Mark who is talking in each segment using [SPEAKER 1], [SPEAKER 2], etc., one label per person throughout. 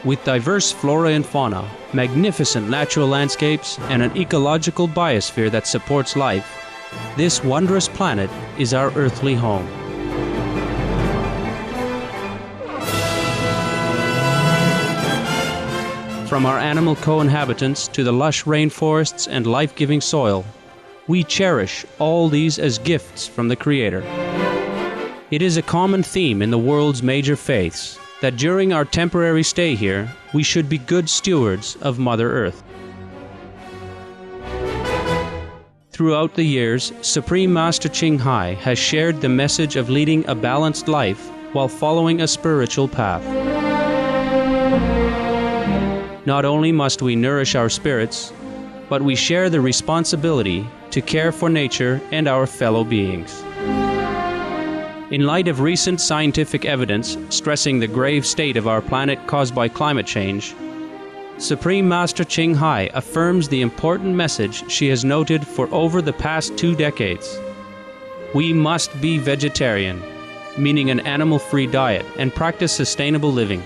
[SPEAKER 1] With diverse flora and fauna, magnificent natural landscapes, and an ecological biosphere that supports life, this wondrous planet is our earthly home. From our animal co-inhabitants to the lush rainforests and life-giving soil, we cherish all these as gifts from the Creator. It is a common theme in the world's major faiths that during our temporary stay here, we should be good stewards of Mother Earth. Throughout the years, Supreme Master Ching Hai has shared the message of leading a balanced life while following a spiritual path. Not only must we nourish our spirits, but we share the responsibility to care for nature and our fellow beings. In light of recent scientific evidence stressing the grave state of our planet caused by climate change, Supreme Master Ching Hai affirms the important message she has noted for over the past 2 decades. We must be vegetarian, meaning an animal-free diet, and practice sustainable living.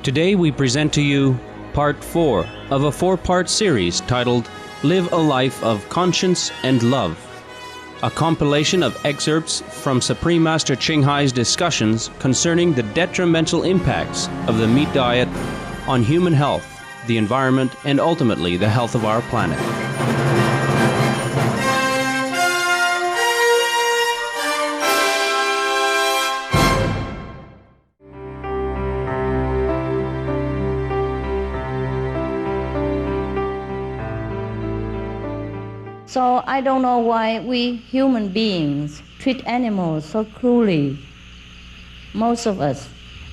[SPEAKER 1] Today we present to you Part 4 of a 4-part series titled Live a Life of Conscience and Love, a compilation of excerpts from Supreme Master Ching Hai's discussions concerning the detrimental impacts of the meat diet on human health, the environment, and ultimately the health of our planet.
[SPEAKER 2] So I don't know why we human beings treat animals so cruelly, most of us,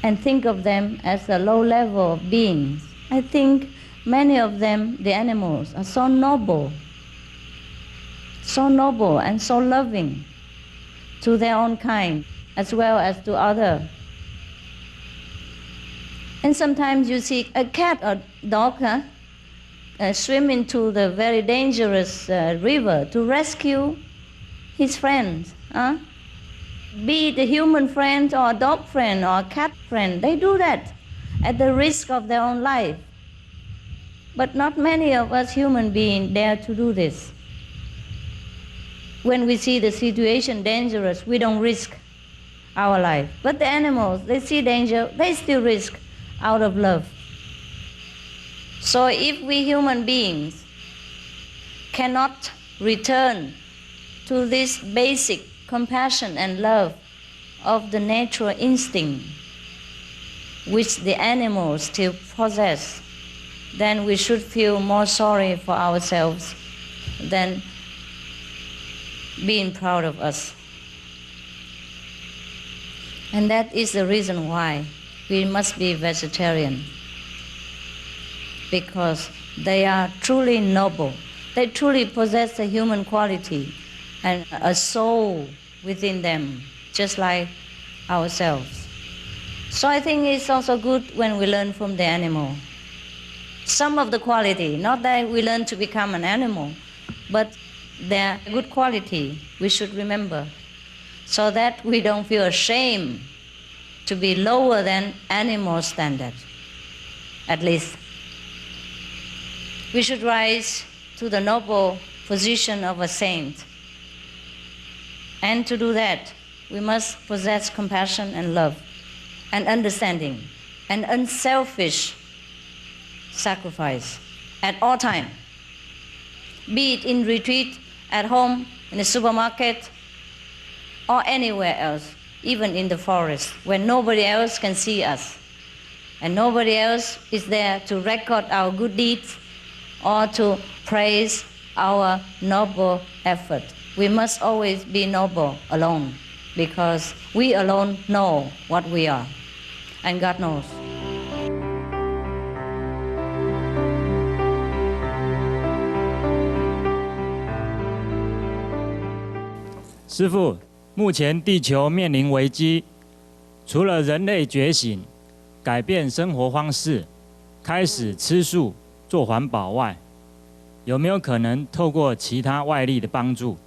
[SPEAKER 2] and think of them as a low level of beings. I think many of them, the animals, are so noble and so loving to their own kind as well as to others. And sometimes you see a cat or dog swim into the very dangerous river to rescue his friends. Be it a human friend or a dog friend or a cat friend, they do that at the risk of their own life. But not many of us human beings dare to do this. When we see the situation dangerous, we don't risk our life. But the animals, they see danger, they still risk out of love. So if we human beings cannot return to this basic compassion and love of the natural instinct which the animals still possess, then we should feel more sorry for ourselves than being proud of us. And that is the reason why we must be vegetarian. Because they are truly noble. They truly possess the human quality and a soul within them, just like ourselves. So I think it's also good when we learn from the animal. Some of the quality, not that we learn to become an animal, but their good quality we should remember, so that we don't feel ashamed to be lower than animal standard, at least. We should rise to the noble position of a saint. And to do that, we must possess compassion and love and understanding and unselfish sacrifice at all times. Be it in retreat, at home, in the supermarket, or anywhere else, even in the forest, where nobody else can see us and nobody else is there to record our good deeds or to praise our noble effort. We must always be noble alone, because we alone know what we are, and God knows.
[SPEAKER 3] 师父，目前地球面临危机，除了人类觉醒、改变生活方式、开始吃素、做环保外，有没有可能透过其他外力的帮助，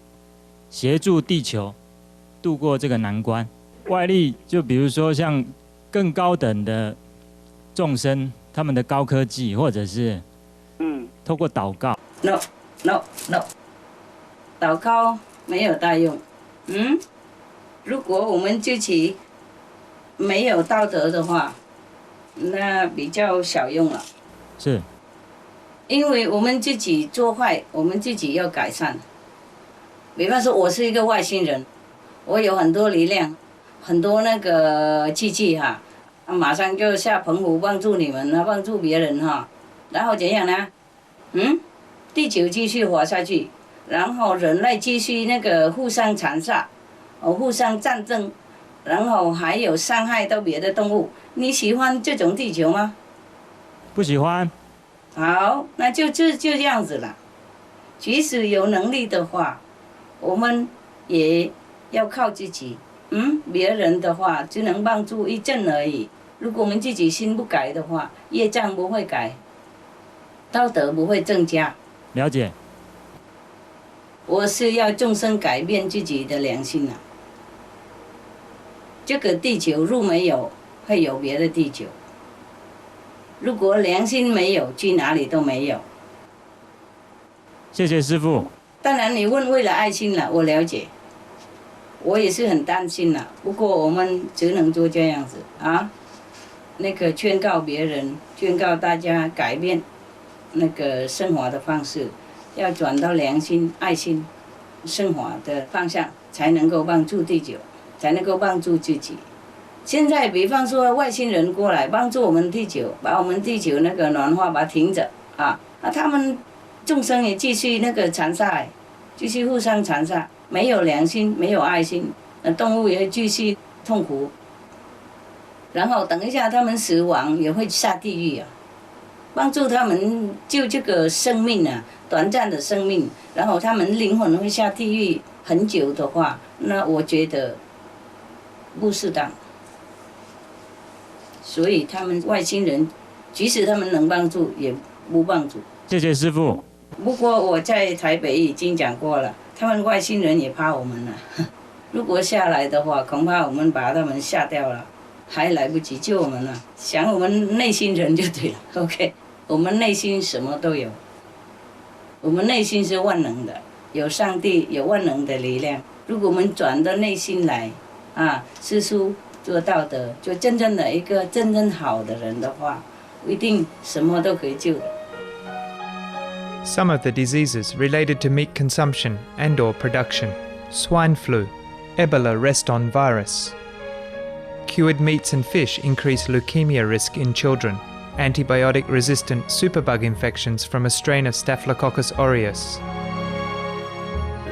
[SPEAKER 3] 协助地球度过这个难关？外力就比如说像更高等的众生，他们的高科技，或者是透过祷告。
[SPEAKER 2] No， 祷告没有大用。如果我们自己没有道德的话，那比较小用了。
[SPEAKER 3] 是。
[SPEAKER 2] 因为我们自己做坏，我们自己要改善。比方说，我是一个外星人，我有很多力量，很多那个机器哈，马上就下澎湖帮助你们啊，帮助别人哈。然后怎样呢？地球继续活下去，然后人类继续那个互相残杀，互相战争，然后还有伤害到别的动物。你喜欢这种地球吗？
[SPEAKER 3] 不喜欢。
[SPEAKER 2] 好，那就这样子了。即使有能力的话，我们也要靠自己。别人的话只能帮助一阵而已。如果我们自己心不改的话，业障不会改，道德不会增加。
[SPEAKER 3] 了解。
[SPEAKER 2] 我是要众生改变自己的良心啊。这个地球如没有，会有别的地球。如果良心没有，去哪里都没有。
[SPEAKER 3] 谢谢师父。
[SPEAKER 2] 当然，你问为了爱心了，我了解，我也是很担心了。不过我们只能做这样子啊，那个劝告别人，劝告大家改变那个生活的方式，要转到良心、爱心生活的方向，才能够帮助地球，才能够帮助自己。现在比方说外星人过来帮助我们地球，把我们地球那个暖化把它停着啊，那他们众生也继续那个残杀，继续互相残杀，没有良心，没有爱心，动物也继续痛苦。然后等一下他们死亡也会下地狱啊，帮助他们救这个生命啊，短暂的生命，然后他们灵魂会下地狱很久的话，那我觉得不适当。所以他们外星人，即使他们能帮助，也不帮助。
[SPEAKER 3] 谢谢师父。
[SPEAKER 2] 不过我在台北已经讲过了，他们外星人也怕我们了。如果下来的话，恐怕我们把他们吓掉了，还来不及救我们了。想我们内心人就对了。OK， 我们内心什么都有，我们内心是万能的，有上帝，有万能的力量。如果我们转到内心来，师叔做道德，就真正的一个真正好的人的话，一定什么都可以救的。
[SPEAKER 4] Some of the diseases related to meat consumption and/or production: swine flu, Ebola rest-on virus. Cured meats and fish increase leukemia risk in children. Antibiotic-resistant superbug infections from a strain of Staphylococcus aureus.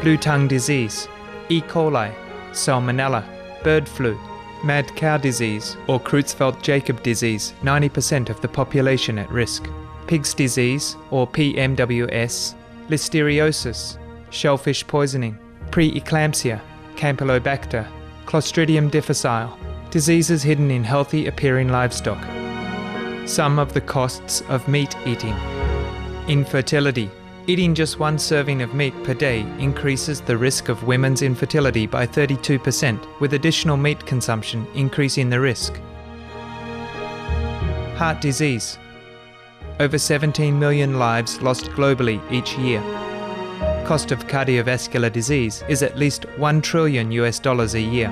[SPEAKER 4] Blue tongue disease, E. coli, Salmonella, bird flu, mad cow disease or Creutzfeldt-Jakob disease, 90% of the population at risk. Pig's disease or PMWS, listeriosis, shellfish poisoning, preeclampsia, Campylobacter, Clostridium difficile, diseases hidden in healthy appearing livestock. Some of the costs of meat eating. Infertility. Eating just one serving of meat per day increases the risk of women's infertility by 32%, with additional meat consumption increasing the risk. Heart disease. Over 17 million lives lost globally each year. Cost of cardiovascular disease is at least $1 trillion a year.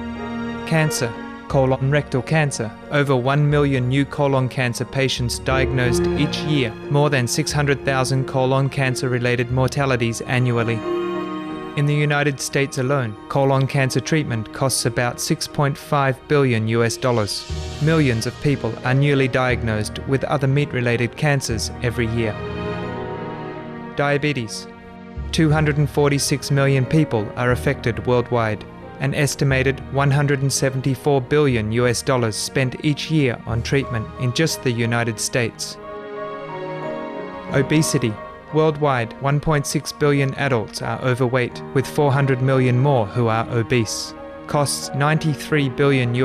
[SPEAKER 4] Cancer. Colon rectal cancer. Over 1 million new colon cancer patients diagnosed each year, more than 600,000 colon cancer-related mortalities annually. In the United States alone, colon cancer treatment costs about $6.5 billion. Millions of people are newly diagnosed with other meat-related cancers every year. Diabetes. 246 million people are affected worldwide. An estimated $174 billion spent each year on treatment in just the United States. Obesity. Worldwide, 1.6 billion adults are overweight, with 400 million more who are obese. Costs $93 billion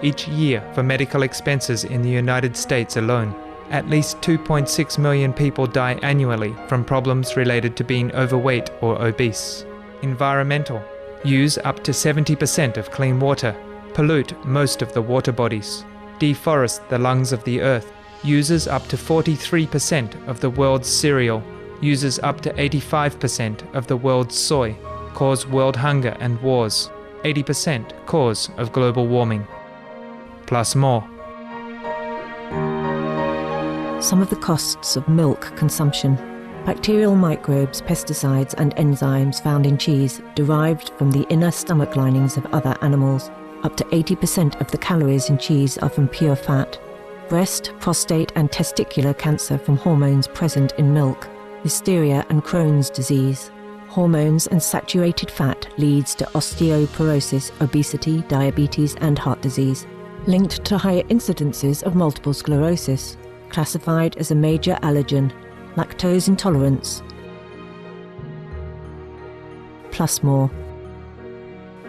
[SPEAKER 4] each year for medical expenses in the United States alone. At least 2.6 million people die annually from problems related to being overweight or obese. Environmental. Use up to 70% of clean water. Pollute most of the water bodies. deforest the lungs of the earth, uses up to 43% of the world's cereal, uses up to 85% of the world's soy, cause world hunger and wars, 80% cause of global warming, plus more.
[SPEAKER 5] Some of the costs of milk consumption. Bacterial microbes, pesticides and enzymes found in cheese derived from the inner stomach linings of other animals. Up to 80% of the calories in cheese are from pure fat. Breast, prostate and testicular cancer from hormones present in milk. Listeria and Crohn's disease. Hormones and saturated fat leads to osteoporosis, obesity, diabetes and heart disease. Linked to higher incidences of multiple sclerosis. Classified as a major allergen. Lactose intolerance. Plus more.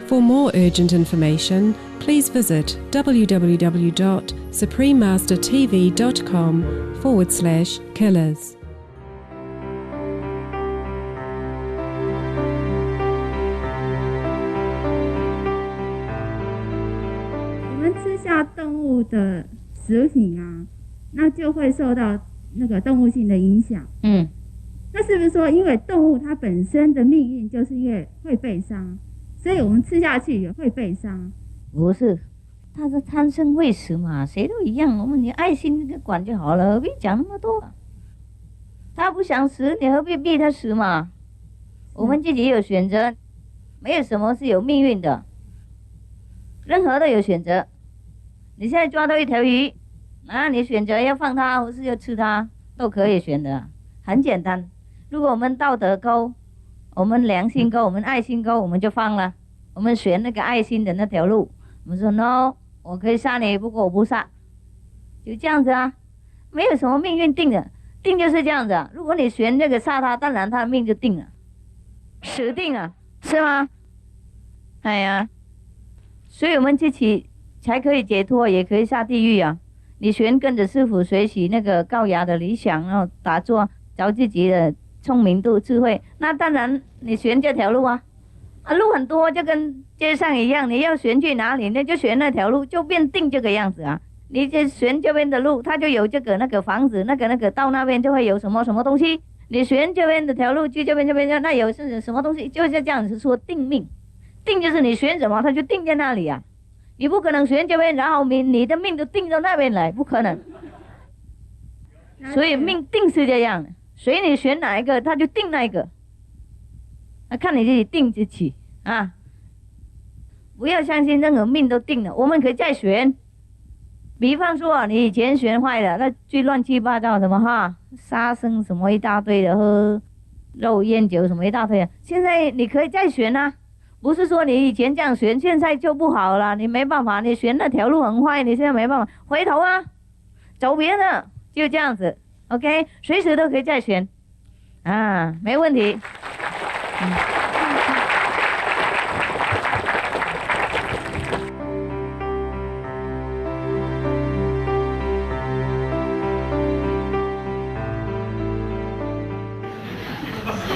[SPEAKER 6] For more urgent information, please visit www.suprememastertv.com/killers.
[SPEAKER 7] 我们吃下动物的食品啊，那就会受到那个动物性的影响。那是不是说，因为动物它本身的命运就是因为会被伤，所以我们吃下去也会被伤？
[SPEAKER 2] 不是，它是贪生畏死嘛，谁都一样。我们你爱心就管就好了，何必讲那么多？他不想死，你何必逼他死嘛？我们自己有选择，没有什么是有命运的，任何都有选择。你现在抓到一条鱼，你选择要放它，或是要吃它，都可以选的，很简单。如果我们道德高，我们良心高，我们爱心高，我们就放了。我们选那个爱心的那条路。我们说 no， 我可以杀你，不过我不杀，就这样子啊，没有什么命运定的，定就是这样子啊。如果你选这个杀他，当然他的命就定了，死定了，是吗？哎呀，所以我们自己才可以解脱，也可以下地狱啊。你选跟着师父学习那个高雅的理想，然后打坐，找自己的聪明度、智慧，那当然你选这条路啊。路很多，就跟街上一样，你要选去哪里，那就选那条路，就变定这个样子啊。你就选这边的路，它就有这个那个房子，那个到那边就会有什么什么东西。你选这边的条路，去这边那有是什么东西，就是这样子说定命。定就是你选什么，它就定在那里啊。你不可能选这边，然后你的命都定到那边来，不可能。所以命定是这样的，随你选哪一个，它就定那一个。看你自己定自己啊，不要相信任何命都定了，我们可以再选。比方说你以前选坏了，那最乱七八糟什么杀生什么一大堆的，喝肉烟酒什么一大堆的，现在你可以再选啊。不是说你以前这样选，现在就不好了，你没办法，你选那条路很坏，你现在没办法，回头啊，走别的，就这样子 ，OK， 随时都可以再选啊，没问题。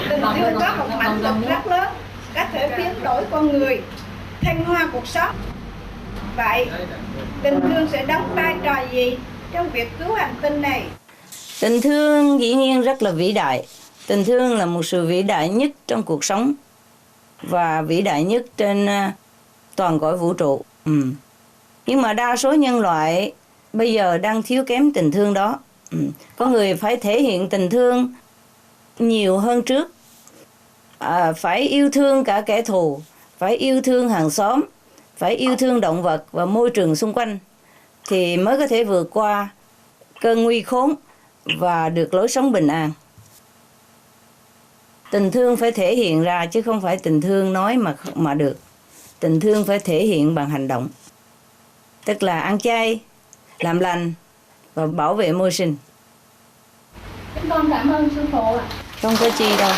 [SPEAKER 8] Tình thương có một mạnh lực rất lớn, có thể biến đổi con người, thăng hoa cuộc sống. Vậy, tình thương sẽ đóng vai trò gì trong việc cứu hành tinh này?
[SPEAKER 2] Tình thương dĩ nhiên rất là vĩ đại. Tình thương là một sự vĩ đại nhất trong cuộc sống và vĩ đại nhất trên toàn cõi vũ trụ. Nhưng mà đa số nhân loại bây giờ đang thiếu kém tình thương đó. Có người phải thể hiện tình thương nhiều hơn trước. Phải yêu thương cả kẻ thù, phải yêu thương hàng xóm, phải yêu thương động vật và môi trường xung quanh thì mới có thể vượt qua cơn nguy khốn và được lối sống bình an. Tình thương phải thể hiện ra chứ không phải tình thương nói mà được. Tình thương phải thể hiện bằng hành động. Tức là ăn chay, làm lành và bảo vệ môi sinh.
[SPEAKER 7] Con cảm ơn sư phụ ạ.
[SPEAKER 2] Không có chi đâu.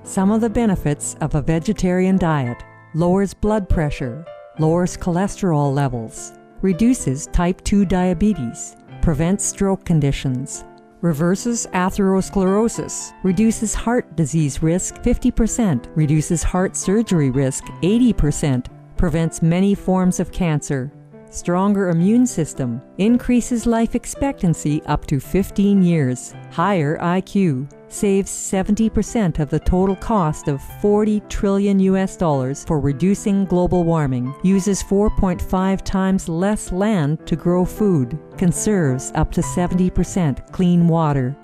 [SPEAKER 9] Some of the benefits of a vegetarian diet: lowers blood pressure, lowers cholesterol levels, reduces type 2 diabetes, prevents stroke conditions, reverses atherosclerosis, reduces heart disease risk 50%, reduces heart surgery risk 80%, prevents many forms of cancer. Stronger immune system increases life expectancy up to 15 years. Higher IQ saves 70% of the total cost of $40 trillion for reducing global warming. Uses 4.5 times less land to grow food. Conserves up to 70% clean water.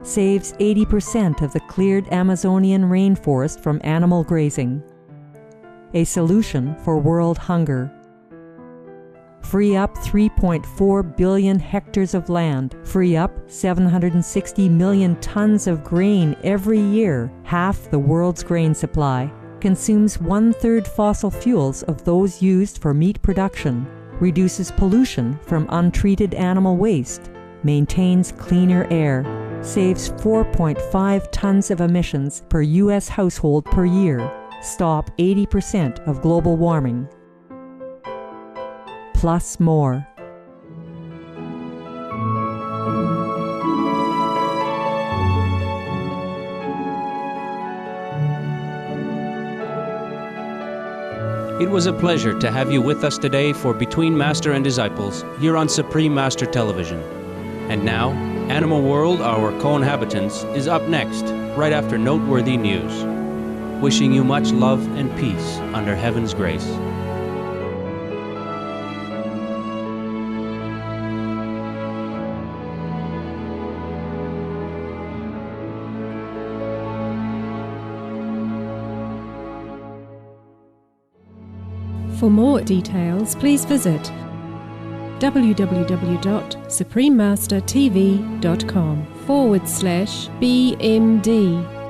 [SPEAKER 9] Saves 80% of the cleared Amazonian rainforest from animal grazing. A solution for world hunger. Free up 3.4 billion hectares of land. Free up 760 million tons of grain every year, half the world's grain supply. Consumes 1/3 fossil fuels of those used for meat production. Reduces pollution from untreated animal waste. Maintains cleaner air. Saves 4.5 tons of emissions per U.S. household per year. Stop 80% of global warming. Plus more.
[SPEAKER 1] It was a pleasure to have you with us today for Between Master and Disciples here on Supreme Master Television. And now, Animal World, Our Co-Inhabitants, is up next, right after noteworthy news. Wishing you much love and peace under Heaven's grace.
[SPEAKER 6] For more details, please visit www.suprememastertv.com/BMD